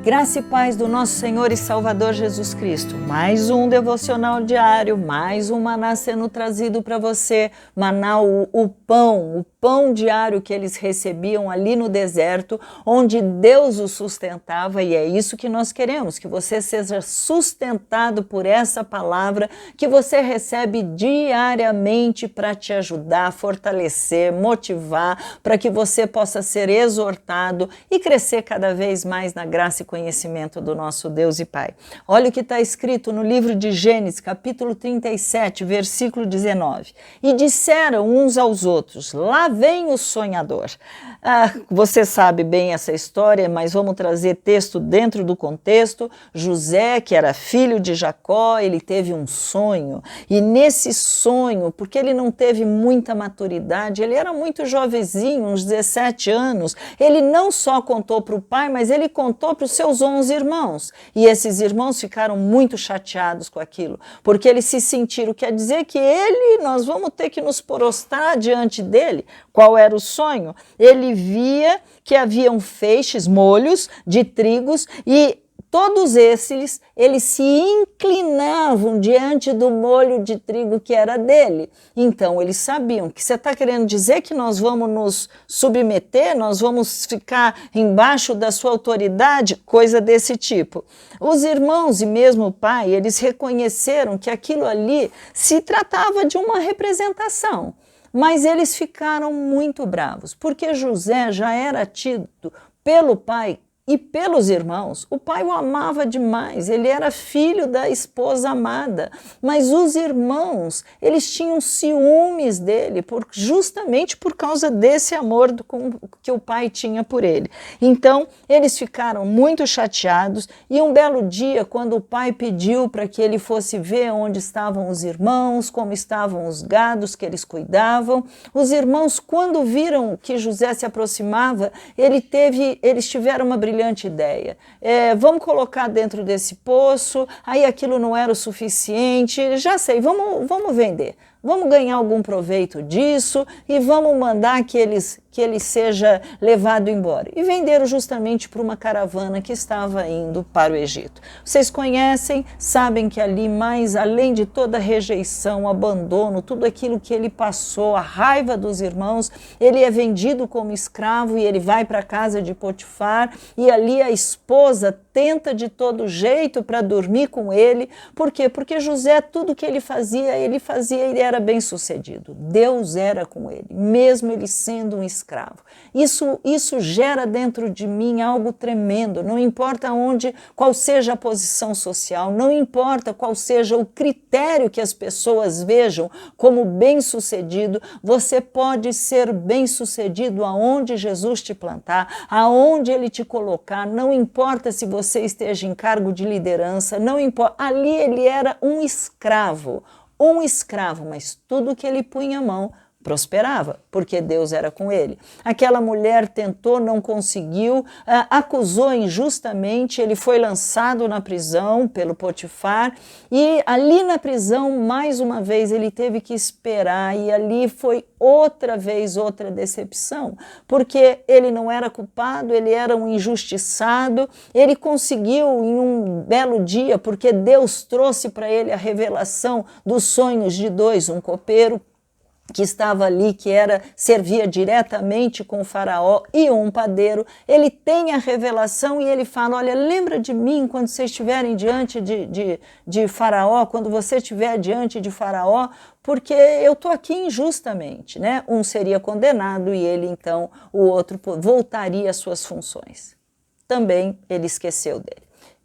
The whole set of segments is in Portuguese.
Graça e paz do nosso Senhor e Salvador Jesus Cristo. Mais um devocional diário, mais um maná sendo trazido para você. Maná, o pão diário que eles recebiam ali no deserto, onde Deus os sustentava, e é isso que nós queremos, que você seja sustentado por essa palavra que você recebe diariamente para te ajudar, fortalecer, motivar, para que você possa ser exortado e crescer cada vez mais na graça e conhecimento do nosso Deus e Pai. Olha o que está escrito no livro de Gênesis, capítulo 37, versículo 19. E disseram uns aos outros: lá vem o sonhador. Você sabe bem essa história, mas vamos trazer texto dentro do contexto. José, que era filho de Jacó, ele teve um sonho, e nesse sonho, porque ele não teve muita maturidade, ele era muito jovenzinho, uns 17 anos, ele não só contou para o pai, mas ele contou para os seus 11 irmãos, e esses irmãos ficaram muito chateados com aquilo, porque eles se sentiram, quer dizer que nós vamos ter que nos prostrar diante dele. Qual era o sonho? Ele via que haviam feixes, molhos de trigos, e todos eles se inclinavam diante do molho de trigo que era dele. Então eles sabiam que você está querendo dizer que nós vamos nos submeter, nós vamos ficar embaixo da sua autoridade, coisa desse tipo. Os irmãos e mesmo o pai, eles reconheceram que aquilo ali se tratava de uma representação. Mas eles ficaram muito bravos, porque José já era tido pelo pai e pelos irmãos. O pai o amava demais, ele era filho da esposa amada, mas os irmãos, eles tinham ciúmes dele, justamente por causa desse amor que o pai tinha por ele. Então, eles ficaram muito chateados, e um belo dia, quando o pai pediu para que ele fosse ver onde estavam os irmãos, como estavam os gados que eles cuidavam, os irmãos, quando viram que José se aproximava, eles tiveram uma brilhante ideia. Vamos colocar dentro desse poço, aí aquilo não era o suficiente, já sei, vamos vender. Vamos ganhar algum proveito disso e vamos mandar que ele seja levado embora. E venderam justamente para uma caravana que estava indo para o Egito. Vocês conhecem, sabem que ali, mais além de toda a rejeição, abandono, tudo aquilo que ele passou, a raiva dos irmãos, ele é vendido como escravo e ele vai para a casa de Potifar, e ali a esposa tenta de todo jeito para dormir com ele. Por quê? Porque José, tudo que ele fazia e era bem sucedido. Deus era com ele, mesmo ele sendo um escravo. Isso gera dentro de mim algo tremendo. Não importa qual seja a posição social, não importa qual seja o critério que as pessoas vejam como bem-sucedido, você pode ser bem-sucedido aonde Jesus te plantar, aonde ele te colocar, não importa se você esteja em cargo de liderança, não importa. Ali ele era um escravo, mas tudo que ele punha a mão prosperava, porque Deus era com ele. Aquela mulher tentou, não conseguiu, acusou injustamente, ele foi lançado na prisão pelo Potifar, e ali na prisão, mais uma vez, ele teve que esperar, e ali foi outra vez outra decepção, porque ele não era culpado, ele era um injustiçado, ele conseguiu em um belo dia, porque Deus trouxe para ele a revelação dos sonhos de dois, um copeiro que estava ali, servia diretamente com o faraó, e um padeiro. Ele tem a revelação e ele fala: olha, lembra de mim quando vocês estiverem diante de faraó, quando você estiver diante de faraó, porque eu estou aqui injustamente, né? Um seria condenado e ele, então, o outro voltaria às suas funções. Também ele esqueceu dele.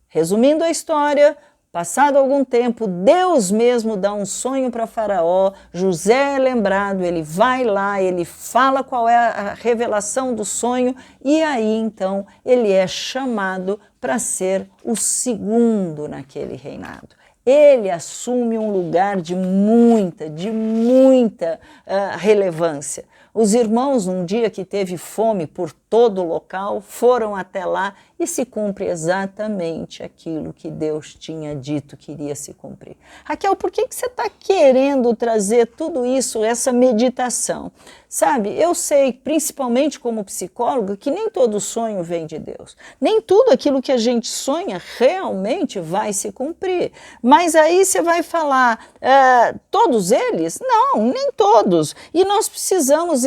Resumindo a história, passado algum tempo, Deus mesmo dá um sonho para Faraó, José é lembrado, ele vai lá, ele fala qual é a revelação do sonho, e aí então ele é chamado para ser o segundo naquele reinado. Ele assume um lugar de muita relevância, Os irmãos, num dia que teve fome por todo o local, foram até lá e se cumpre exatamente aquilo que Deus tinha dito que iria se cumprir. Raquel, por que você está querendo trazer tudo isso, essa meditação? Sabe, eu sei, principalmente como psicóloga, que nem todo sonho vem de Deus. Nem tudo aquilo que a gente sonha realmente vai se cumprir. Mas aí você vai falar, todos eles? Não, nem todos. E nós precisamos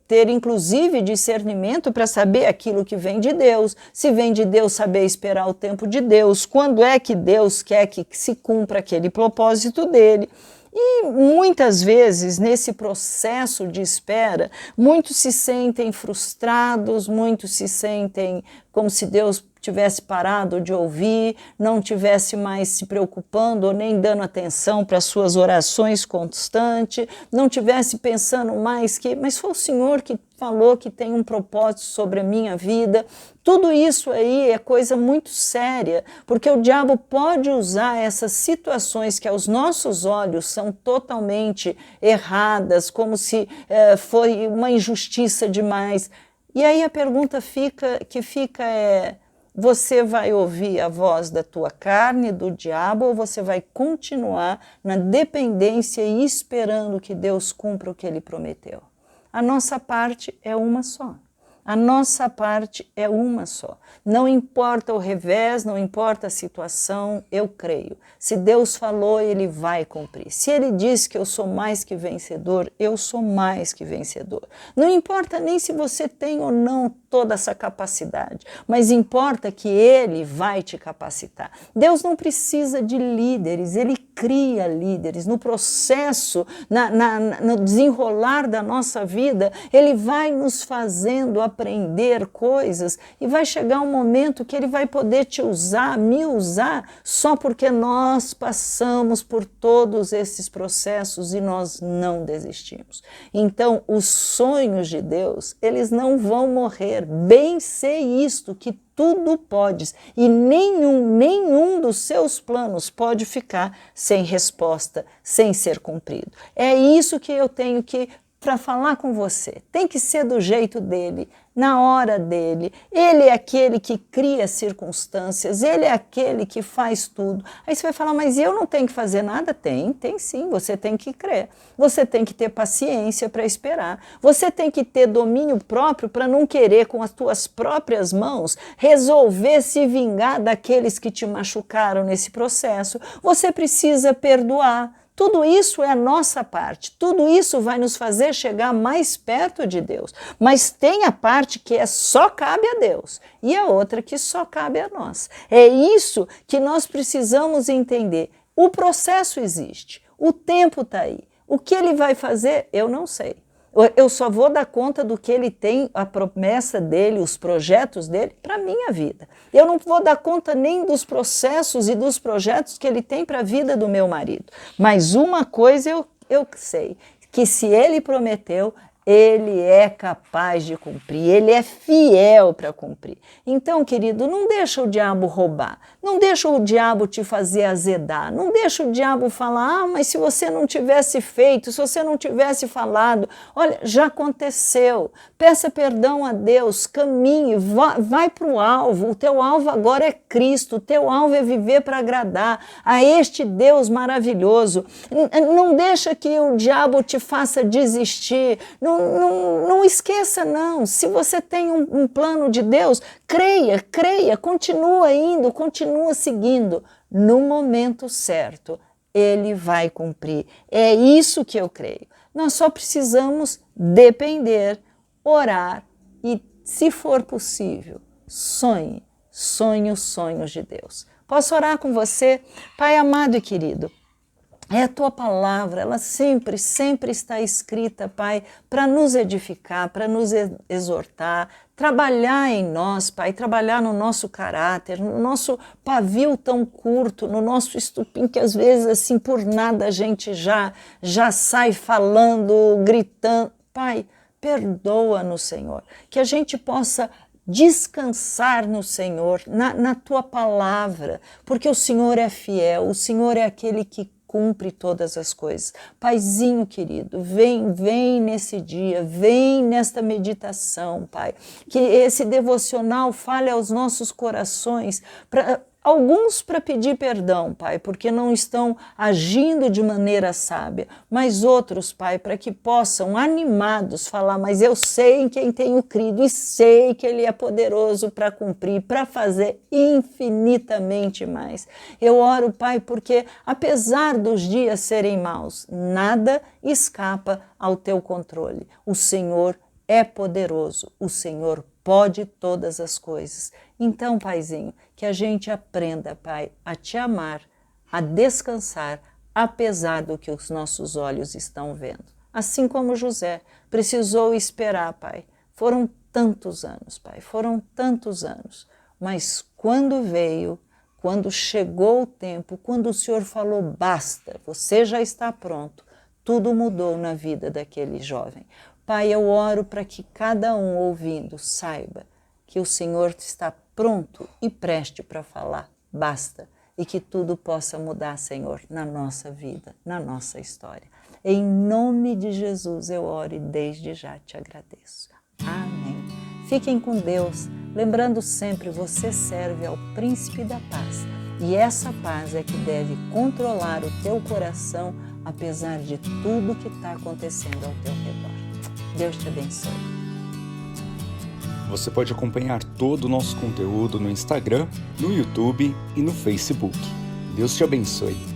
ter inclusive discernimento para saber aquilo que vem de Deus. Se vem de Deus, saber esperar o tempo de Deus. Quando é que Deus quer que se cumpra aquele propósito dele. E muitas vezes, nesse processo de espera, muitos se sentem frustrados, muitos se sentem como se Deus tivesse parado de ouvir, não tivesse mais se preocupando ou nem dando atenção para as suas orações constantes, não tivesse pensando mais que, mas foi o Senhor que falou que tem um propósito sobre a minha vida. Tudo isso aí é coisa muito séria, porque o diabo pode usar essas situações que aos nossos olhos são totalmente erradas, como se foi uma injustiça demais. E aí a pergunta que fica é: você vai ouvir a voz da tua carne, do diabo, ou você vai continuar na dependência e esperando que Deus cumpra o que ele prometeu? A nossa parte é uma só. A nossa parte é uma só. Não importa o revés, não importa a situação, eu creio. Se Deus falou, ele vai cumprir. Se ele diz que eu sou mais que vencedor, eu sou mais que vencedor. Não importa nem se você tem ou não toda essa capacidade, mas importa que ele vai te capacitar. Deus não precisa de líderes, ele cria líderes. No processo, no desenrolar da nossa vida, ele vai nos fazendo aprender coisas e vai chegar um momento que ele vai poder te usar, me usar, só porque nós passamos por todos esses processos e nós não desistimos. Então, os sonhos de Deus, eles não vão morrer. Bem sei isto, que tudo podes, e nenhum dos seus planos pode ficar sem resposta, sem ser cumprido. É isso que eu tenho para falar com você. Tem que ser do jeito dele, na hora dele. Ele é aquele que cria circunstâncias, ele é aquele que faz tudo. Aí você vai falar, mas eu não tenho que fazer nada? Tem sim, você tem que crer. Você tem que ter paciência para esperar. Você tem que ter domínio próprio para não querer com as tuas próprias mãos resolver se vingar daqueles que te machucaram nesse processo. Você precisa perdoar. Tudo isso é a nossa parte, tudo isso vai nos fazer chegar mais perto de Deus. Mas tem a parte que só cabe a Deus e a outra que só cabe a nós. É isso que nós precisamos entender. O processo existe, o tempo está aí. O que ele vai fazer, eu não sei. Eu só vou dar conta do que ele tem, a promessa dele, os projetos dele para a minha vida. Eu não vou dar conta nem dos processos e dos projetos que ele tem para a vida do meu marido. Mas uma coisa eu sei, que se ele prometeu, ele é capaz de cumprir, ele é fiel para cumprir. Então, querido, não deixa o diabo roubar, não deixa o diabo te fazer azedar, não deixa o diabo falar, mas se você não tivesse feito, se você não tivesse falado, olha, já aconteceu, peça perdão a Deus, caminhe, vai para o alvo, o teu alvo agora é Cristo, o teu alvo é viver para agradar a este Deus maravilhoso. Não deixa que o diabo te faça desistir, não esqueça não, se você tem um plano de Deus, creia, continua indo, continua seguindo, no momento certo, ele vai cumprir, é isso que eu creio. Nós só precisamos depender, orar e, se for possível, sonhe os sonhos de Deus. Posso orar com você? Pai amado e querido, é a tua palavra, ela sempre está escrita, Pai, para nos edificar, para nos exortar, trabalhar em nós, Pai, trabalhar no nosso caráter, no nosso pavio tão curto, no nosso estupim que às vezes, assim, por nada a gente já sai falando, gritando. Pai, perdoa-nos, Senhor, que a gente possa descansar no Senhor, na tua palavra, porque o Senhor é fiel, o Senhor é aquele que cumpre todas as coisas. Paizinho querido, vem nesse dia, vem nesta meditação, Pai. Que esse devocional fale aos nossos corações, alguns para pedir perdão, Pai, porque não estão agindo de maneira sábia, mas outros, Pai, para que possam, animados, falar, mas eu sei em quem tenho crido e sei que Ele é poderoso para cumprir, para fazer infinitamente mais. Eu oro, Pai, porque apesar dos dias serem maus, nada escapa ao Teu controle. O Senhor é poderoso, o Senhor pode todas as coisas. Então, Paizinho, que a gente aprenda, Pai, a Te amar, a descansar, apesar do que os nossos olhos estão vendo. Assim como José precisou esperar, Pai. Foram tantos anos, Pai, foram tantos anos. Mas quando veio, quando chegou o tempo, quando o Senhor falou, basta, você já está pronto, tudo mudou na vida daquele jovem. Pai, eu oro para que cada um ouvindo saiba que o Senhor está pronto e preste para falar, basta, e que tudo possa mudar, Senhor, na nossa vida, na nossa história. Em nome de Jesus eu oro e desde já te agradeço. Amém. Fiquem com Deus, lembrando sempre, você serve ao Príncipe da Paz, e essa paz é que deve controlar o teu coração, apesar de tudo que está acontecendo ao teu redor. Deus te abençoe. Você pode acompanhar todo o nosso conteúdo no Instagram, no YouTube e no Facebook. Deus te abençoe.